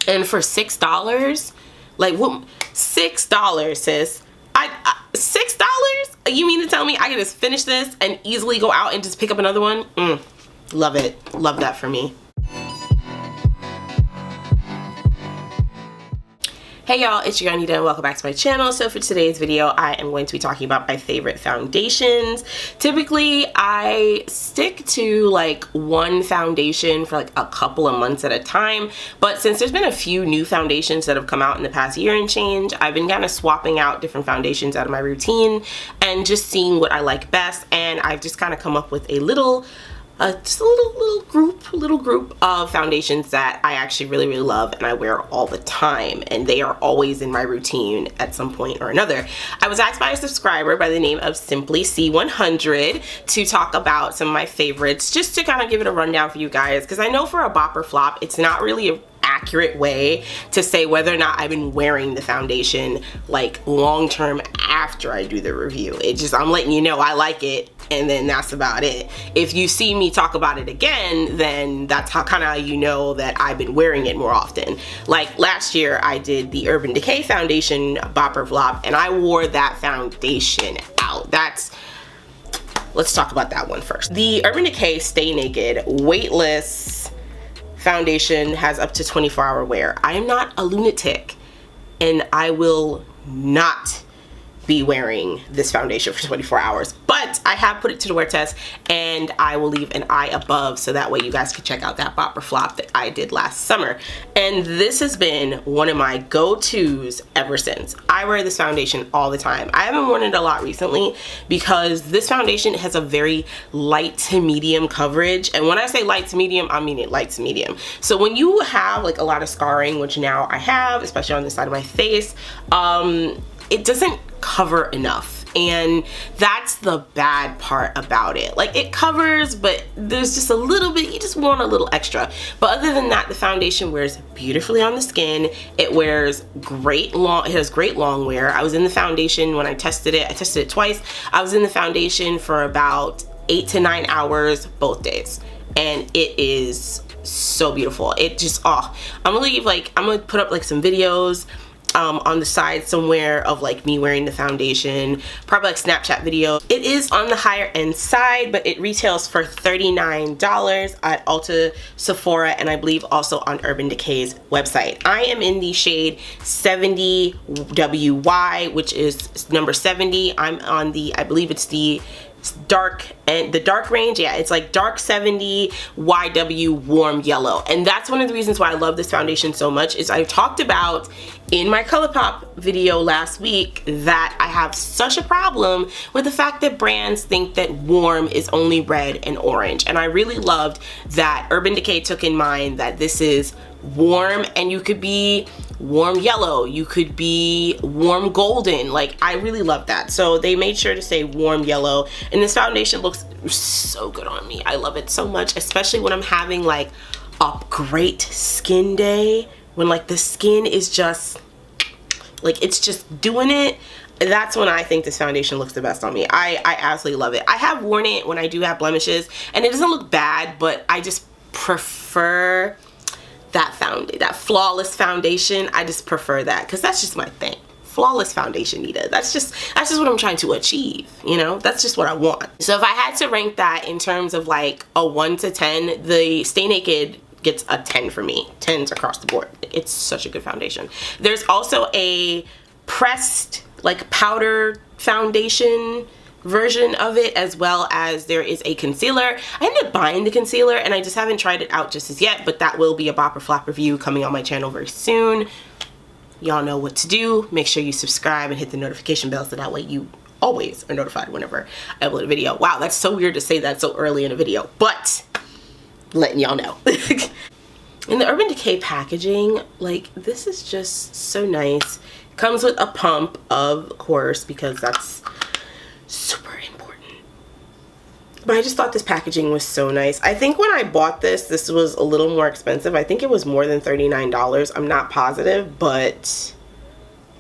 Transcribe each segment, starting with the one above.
And for $6, like, what? $6, sis. $6? You mean to tell me I can just finish this and easily go out and just pick up another one? Love it. Love that for me. Hey y'all, it's your girl Nida and welcome back to my channel. So for today's video, I am going to be talking about my favorite foundations. Typically, I stick to like one foundation for like a couple of months at a time. But since there's been a few new foundations that have come out in the past year and change, I've been kind of swapping out different foundations out of my routine and just seeing what I like best. And I've just kind of come up with a little just a little group of foundations that I actually really love and I wear all the time, and they are always in my routine at some point or another. I was asked by a subscriber by the name of Simply C100 to talk about some of my favorites, just to kind of give it a rundown for you guys, because I know for a bop or flop it's not really a accurate way to say whether or not I've been wearing the foundation like long term after I do the review. It just, I'm letting you know I like it, and then that's about it. If you see me talk about it again, then that's how kind of you know that I've been wearing it more often. Like last year I did the Urban Decay foundation bop or flop, and I wore that foundation out. Let's talk about that one first. The Urban Decay Stay Naked Weightless foundation has up to 24-hour wear. I am not a lunatic, and I will not be wearing this foundation for 24 hours, but I have put it to the wear test, and I will leave an eye above so that way you guys can check out that bop or flop that I did last summer. And this has been one of my go-tos ever since. I wear this foundation all the time. I haven't worn it a lot recently because this foundation has a very light to medium coverage, and when I say light to medium, I mean it light to medium. So when you have like a lot of scarring, which now I have, especially on the side of my face, it doesn't cover enough, and that's the bad part about it. Like, it covers, but there's just a little bit, you just want a little extra. But other than that, the foundation wears beautifully on the skin. It wears great long, it has great long wear. I was in the foundation when I tested it twice. I was in the foundation for about 8 to 9 hours both days, and it is so beautiful. It just, I'm gonna put up like some videos on the side somewhere of like me wearing the foundation, probably like Snapchat video. It is on the higher end side, but it retails for $39 at Ulta, Sephora, and I believe also on Urban Decay's website. I am in the shade 70WY, which is number 70. I'm on the, I believe it's the dark, and the dark range, yeah, it's like dark 70 YW warm yellow. And that's one of the reasons why I love this foundation so much, is I talked about in my ColourPop video last week that I have such a problem with the fact that brands think that warm is only red and orange, and I really loved that Urban Decay took in mind that this is warm, and you could be warm yellow, you could be warm golden. Like, I really love that. So they made sure to say warm yellow, and this foundation looks so good on me. I love it so much, especially when I'm having like a great skin day, when like the skin is just like, it's just doing it. That's when I think this foundation looks the best on me. I absolutely love it. I have worn it when I do have blemishes, and it doesn't look bad, but I just prefer that flawless foundation. I just prefer that because that's just my thing. Flawless foundation, Nida. That's just what I'm trying to achieve, you know? That's just what I want. So if I had to rank that in terms of like a 1 to 10, the Stay Naked gets a 10 for me. 10s across the board. It's such a good foundation. There's also a pressed like powder foundation version of it, as well as there is a concealer. I ended up buying the concealer and I just haven't tried it out just as yet, but that will be a bop or flop review coming on my channel very soon. Y'all know what to do. Make sure you subscribe and hit the notification bell so that way you always are notified whenever I upload a video. Wow, that's so weird to say that so early in a video, but letting y'all know. In the Urban Decay packaging, like, this is just so nice. Comes with a pump, of course, because that's super important. But I just thought this packaging was so nice. I think when I bought this was a little more expensive. I think it was more than $39. I'm not positive, but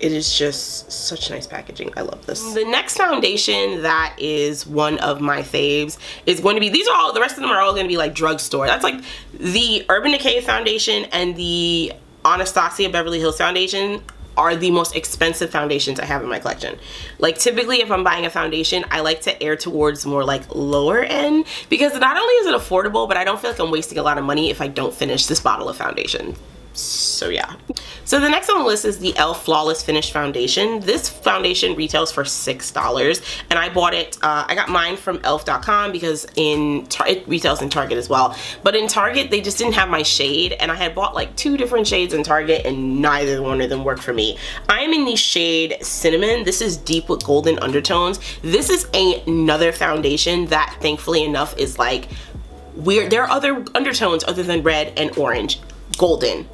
it is just such nice packaging. I love this. The next foundation that is one of my faves is going to be, these are all, the rest of them are all going to be like drugstore. That's like the Urban Decay foundation and the Anastasia Beverly Hills foundation are the most expensive foundations I have in my collection. Like typically if I'm buying a foundation, I like to err towards more like lower end, because not only is it affordable, but I don't feel like I'm wasting a lot of money if I don't finish this bottle of foundation. So yeah. So the next on the list is the e.l.f. Flawless Finish Foundation. This foundation retails for $6, and I bought it, I got mine from elf.com because it retails in Target as well. But in Target, they just didn't have my shade, and I had bought like 2 different shades in Target, and neither one of them worked for me. I'm in the shade Cinnamon. This is deep with golden undertones. This is another foundation that, thankfully enough, is like weird. There are other undertones other than red and orange. Golden,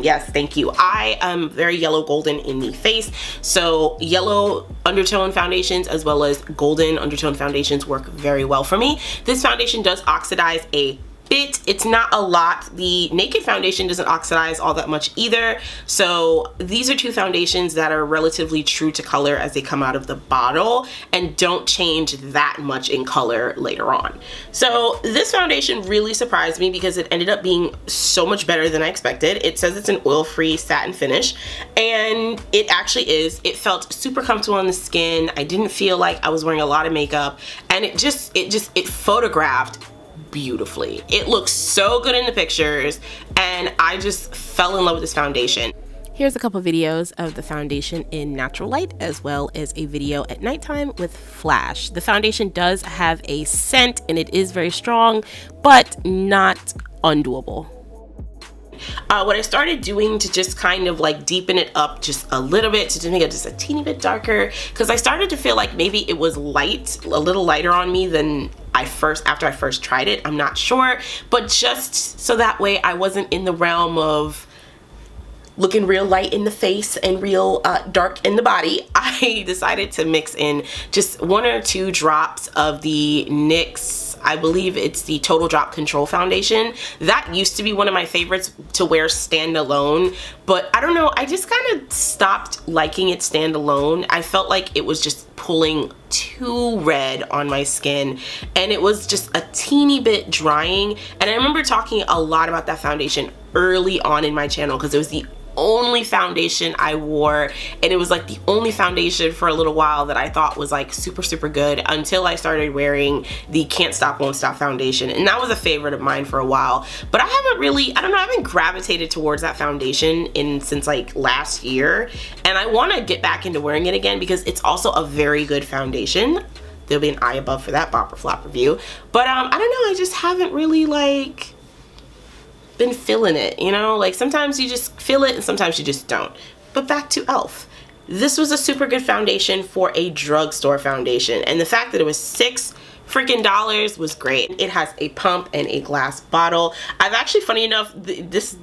yes, thank you. I am very yellow golden in the face, so yellow undertone foundations as well as golden undertone foundations work very well for me. This foundation does oxidize a bit. It's not a lot. The Naked foundation doesn't oxidize all that much either. So these are 2 foundations that are relatively true to color as they come out of the bottle and don't change that much in color later on. So this foundation really surprised me because it ended up being so much better than I expected. It says it's an oil-free satin finish, and it actually is. It felt super comfortable on the skin. I didn't feel like I was wearing a lot of makeup, and it photographed beautifully. It looks so good in the pictures, and I just fell in love with this foundation. Here's a couple videos of the foundation in natural light as well as a video at nighttime with flash. The foundation does have a scent and it is very strong, but not undoable. What I started doing to just kind of like deepen it up just a little bit, to just make it just a teeny bit darker, because I started to feel like maybe it was light, a little lighter on me than after I first tried it. I'm not sure, but just so that way I wasn't in the realm of looking real light in the face and real dark in the body, I decided to mix in just 1 or 2 drops of the NYX, I believe it's the Total Drop Control Foundation. That used to be one of my favorites to wear standalone, but I don't know, I just kind of stopped liking it standalone. I felt like it was just pulling too red on my skin, and it was just a teeny bit drying. And I remember talking a lot about that foundation early on in my channel because it was the only foundation I wore, and it was like the only foundation for a little while that I thought was like super good, until I started wearing the Can't Stop Won't Stop foundation, and that was a favorite of mine for a while. But I haven't really, I don't know, I haven't gravitated towards that foundation since like last year, and I want to get back into wearing it again because it's also a very good foundation. There'll be an eye above for that bop or flop review. But I don't know, I just haven't really like been feeling it, you know? Like sometimes you just feel it and sometimes you just don't. But back to e.l.f. This was a super good foundation for a drugstore foundation, and the fact that it was $6 freaking was great. It has a pump and a glass bottle. I've actually, funny enough, this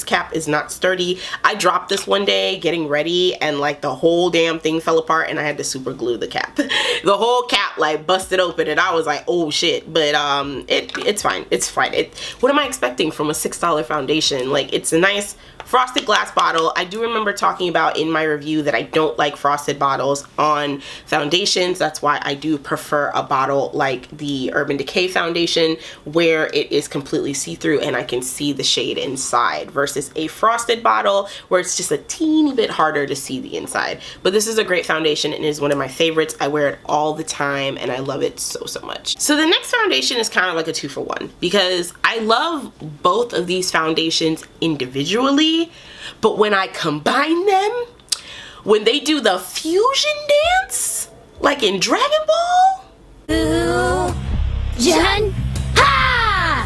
cap is not sturdy. I dropped this one day getting ready, and like the whole damn thing fell apart, and I had to super glue the cap. The whole cap like busted open, and I was like, oh shit. But it's fine. It's fine. What am I expecting from a $6 foundation? Like, it's a nice frosted glass bottle. I do remember talking about in my review that I don't like frosted bottles on foundations. That's why I do prefer a bottle like the Urban Decay foundation, where it is completely see-through and I can see the shade inside, versus a frosted bottle where it's just a teeny bit harder to see the inside. But this is a great foundation and is one of my favorites. I wear it all the time and I love it so much. So the next foundation is kind of like a 2-for-1 because I love both of these foundations individually, but when I combine them, when they do the fusion dance, like in Dragon Ball, Jan Ha!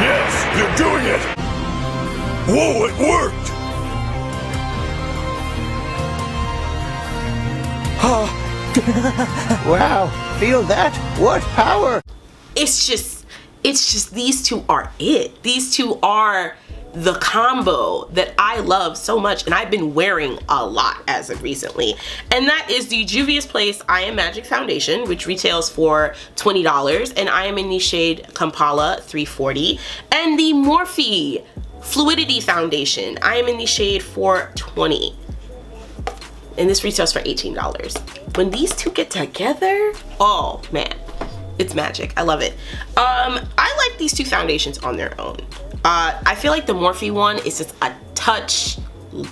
Yes, you're doing it! Whoa, it worked! Wow, feel that? What power! it's just these two are it. These two are the combo that I love so much, and I've been wearing a lot as of recently, and that is the Juvias Place I Am Magic foundation, which retails for $20, and I am in the shade Kampala 340, and the Morphe Fluidity foundation, I am in the shade 420. and this retails for $18. When these two get together, oh man, it's magic. I love it. I like these two foundations on their own. I feel like the Morphe one is just a touch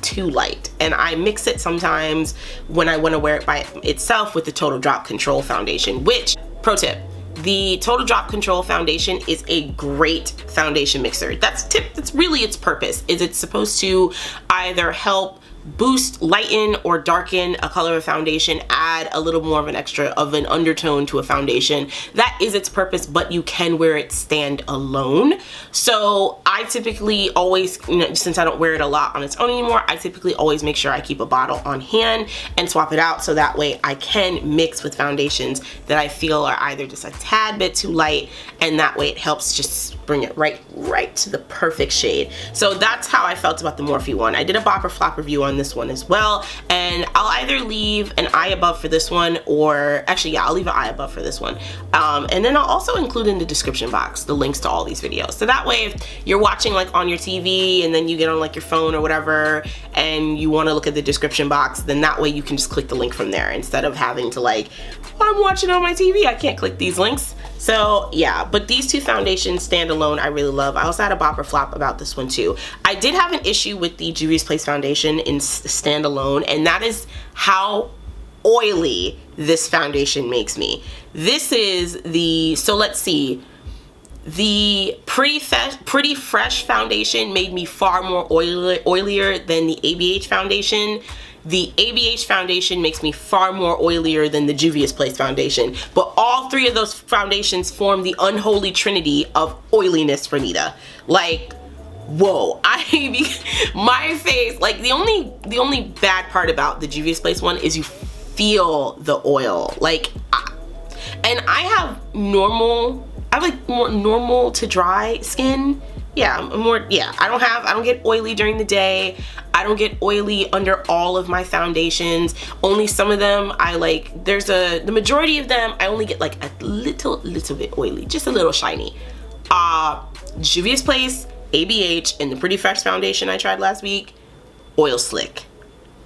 too light, and I mix it sometimes when I want to wear it by itself with the Total Drop Control foundation, which, pro tip, the Total Drop Control foundation is a great foundation mixer. That's really its purpose, is it's supposed to either help boost, lighten, or darken a color of foundation, add a little more of an undertone to a foundation. That is its purpose, but you can wear it stand alone. So I typically always, since I don't wear it a lot on its own anymore, I typically always make sure I keep a bottle on hand and swap it out, so that way I can mix with foundations that I feel are either just a tad bit too light, and that way it helps just bring it right to the perfect shade. So that's how I felt about the Morphe one. I did a Bop or Flop review on this one as well, and I'll either leave an eye above for this one, or actually, yeah, I'll leave an eye above for this one, and then I'll also include in the description box the links to all these videos, so that way if you're watching like on your TV and then you get on like your phone or whatever and you want to look at the description box, then that way you can just click the link from there instead of having to like, I'm watching on my TV, I can't click these links. So yeah, but these two foundations stand alone I really love. I also had a Bop or Flop about this one too. I did have an issue with the Juvias Place foundation in standalone, and that is how oily this foundation makes me. This is the, so let's see, the Pretty Fresh foundation made me far more oilier than the ABH foundation. The ABH foundation makes me far more oilier than the Juvias Place foundation. But all three of those foundations form the unholy trinity of oiliness for Nida. Like, whoa, my face, like the only bad part about the Juvias Place one is you feel the oil. Like, and I have like more normal to dry skin. Yeah, I don't get oily during the day. I don't get oily under all of my foundations. Only some of them I like, the majority of them I only get like a little bit oily, just a little shiny. Juvias Place, ABH, and the Pretty Fresh foundation I tried last week, oil slick.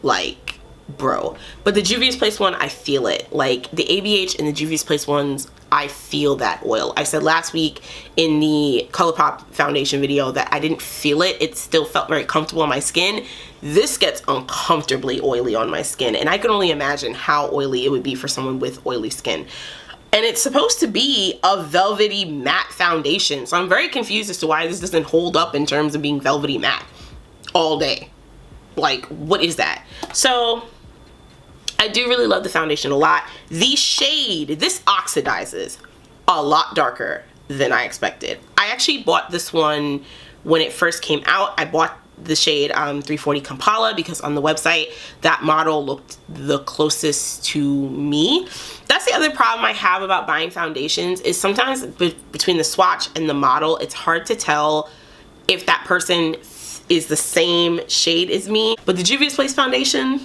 Like, bro. But the Juvias Place one, I feel it. Like the ABH and the Juvias Place ones, I feel that oil. I said last week in the ColourPop foundation video that I didn't feel it. It still felt very comfortable on my skin. This gets uncomfortably oily on my skin, and I can only imagine how oily it would be for someone with oily skin. And it's supposed to be a velvety matte foundation, so I'm very confused as to why this doesn't hold up in terms of being velvety matte all day. Like, what is that? So I do really love the foundation a lot. The shade, this oxidizes a lot darker than I expected. I actually bought this one when it first came out. I bought the shade 340 Kampala because on the website that model looked the closest to me. That's the other problem I have about buying foundations, is sometimes between the swatch and the model, it's hard to tell if that person is the same shade as me. But the Juvias Place foundation,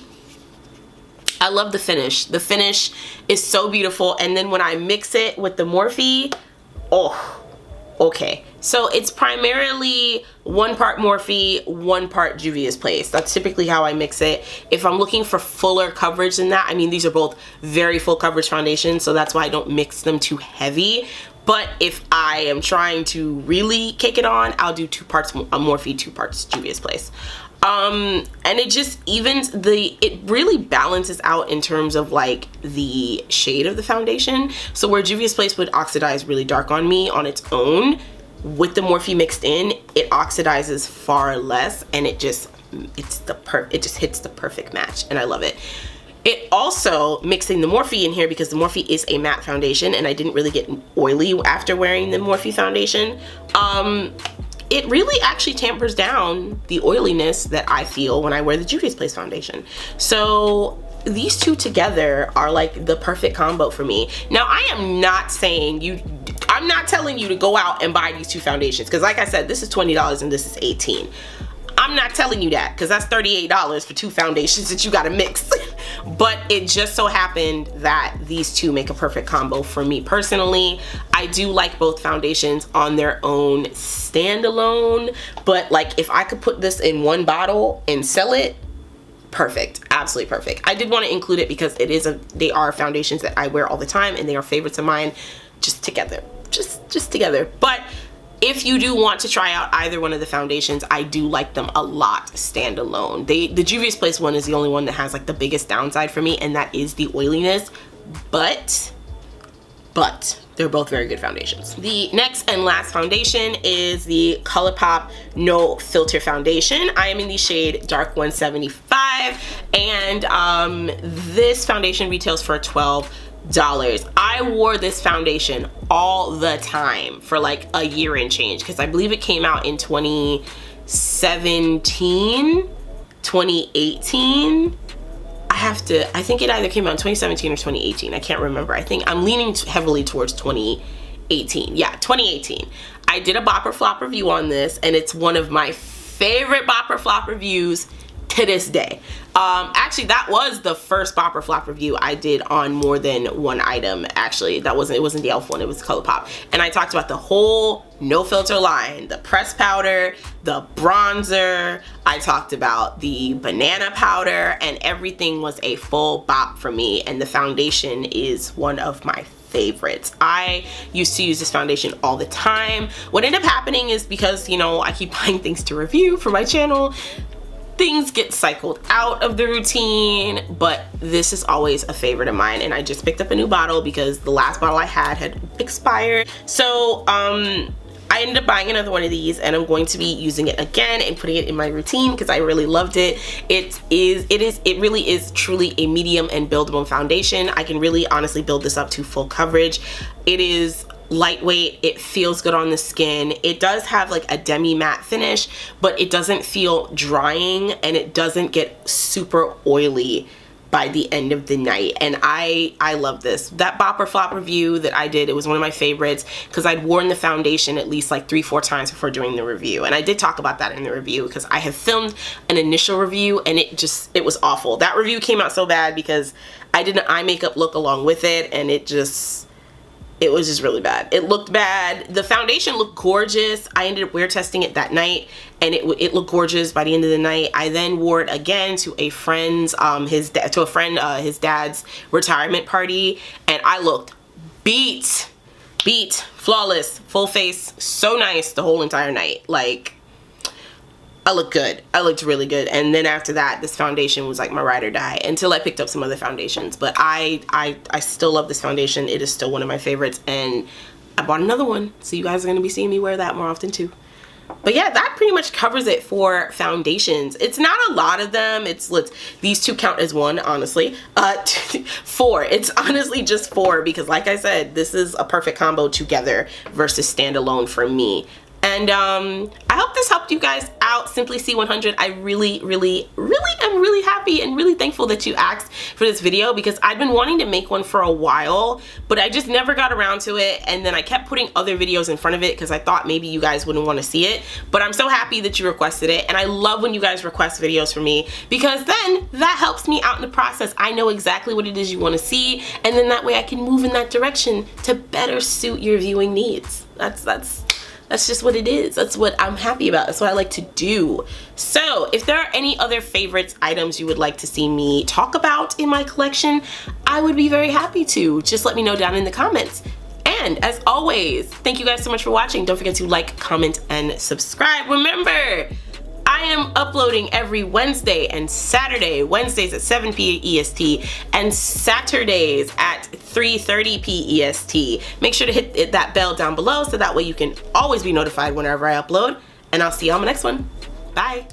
I love the finish. The finish is so beautiful, and then when I mix it with the Morphe, oh, okay. So it's primarily 1 part Morphe, 1 part Juvias Place. That's typically how I mix it. If I'm looking for fuller coverage than that, I mean, these are both very full coverage foundations, so that's why I don't mix them too heavy. But if I am trying to really kick it on, I'll do 2 parts Morphe, 2 parts Juvias Place. And it just it really balances out in terms of like the shade of the foundation. So where Juvias Place would oxidize really dark on me on its own, with the Morphe mixed in, it oxidizes far less, and it just hits the perfect match, and I love it. It also, mixing the Morphe in here, because the Morphe is a matte foundation and I didn't really get oily after wearing the Morphe foundation, it really actually tampers down the oiliness that I feel when I wear the Juvias Place foundation. So these two together are like the perfect combo for me. Now, I am not saying I'm not telling you to go out and buy these two foundations, because like I said, this is $20 and this is $18. I'm not telling you that, because that's $38 for 2 foundations that you gotta mix. But it just so happened that these two make a perfect combo for me personally. I do like both foundations on their own standalone, but like if I could put this in one bottle and sell it, perfect, absolutely perfect. I did want to include it because they are foundations that I wear all the time, and they are favorites of mine, just together, just together. But if you do want to try out either one of the foundations, I do like them a lot standalone. The Juvias Place one is the only one that has like the biggest downside for me, and that is the oiliness, but they're both very good foundations. The next and last foundation is the ColourPop No Filter Foundation. I am in the shade Dark 175, and this foundation retails for $12. I wore this foundation all the time for like a year and change, because I believe it came out in 2017, 2018. I think it either came out in 2017 or 2018. I can't remember. I think I'm leaning heavily towards 2018. Yeah, 2018. I did a Bopper Flop review on this, and it's one of my favorite Bopper Flop reviews to this day. Actually, that was the first Bopper Flop review I did on more than one item. Actually, it wasn't the e.l.f. one, it was ColourPop. And I talked about the whole no filter line, the pressed powder, the bronzer, I talked about the banana powder, and everything was a full bop for me, and the foundation is one of my favorites. I used to use this foundation all the time. What ended up happening is, because, you know, I keep buying things to review for my channel, things get cycled out of the routine, but this is always a favorite of mine, and I just picked up a new bottle because the last bottle I had expired. So I ended up buying another one of these, and I'm going to be using it again and putting it in my routine because I really loved it. It really is truly a medium and buildable foundation. I can really honestly build this up to full coverage. It is lightweight, it feels good on the skin. It does have like a demi matte finish, but it doesn't feel drying, and it doesn't get super oily by the end of the night, and I love this. That Bopper Flop review that I did, it was one of my favorites because I'd worn the foundation at least like 3-4 times before doing the review, and I did talk about that in the review because I have filmed an initial review, and it was awful. That review came out so bad because I did an eye makeup look along with it, and it was just really bad. It looked bad. The foundation looked gorgeous. I ended up wear testing it that night, and it looked gorgeous by the end of the night. I then wore it again to a friend's his dad's retirement party, and I looked beat, flawless, full face, so nice the whole entire night. Like, I looked good. I looked really good. And then after that, this foundation was like my ride or die until I picked up some other foundations. But I still love this foundation. It is still one of my favorites, and I bought another one, so you guys are going to be seeing me wear that more often too. But yeah, that pretty much covers it for foundations. It's not a lot of them. These two count as one, honestly. 4. It's honestly just 4 because, like I said, this is a perfect combo together versus standalone for me. And I hope this helped you guys out. Simply C100, I really am really happy and really thankful that you asked for this video, because I've been wanting to make one for a while, but I just never got around to it. And then I kept putting other videos in front of it because I thought maybe you guys wouldn't want to see it. But I'm so happy that you requested it, and I love when you guys request videos for me, because then that helps me out in the process. I know exactly what it is you want to see, and then that way I can move in that direction to better suit your viewing needs. That's just what it is. That's what I'm happy about. That's what I like to do. So if there are any other favorites items you would like to see me talk about in my collection, I would be very happy to. Just let me know down in the comments. And as always, thank you guys so much for watching. Don't forget to like, comment, and subscribe. Remember, I am uploading every Wednesday and Saturday. Wednesdays at 7 p. EST and Saturdays at 3:30 p. EST. Make sure to hit that bell down below so that way you can always be notified whenever I upload. And I'll see you on the next one. Bye.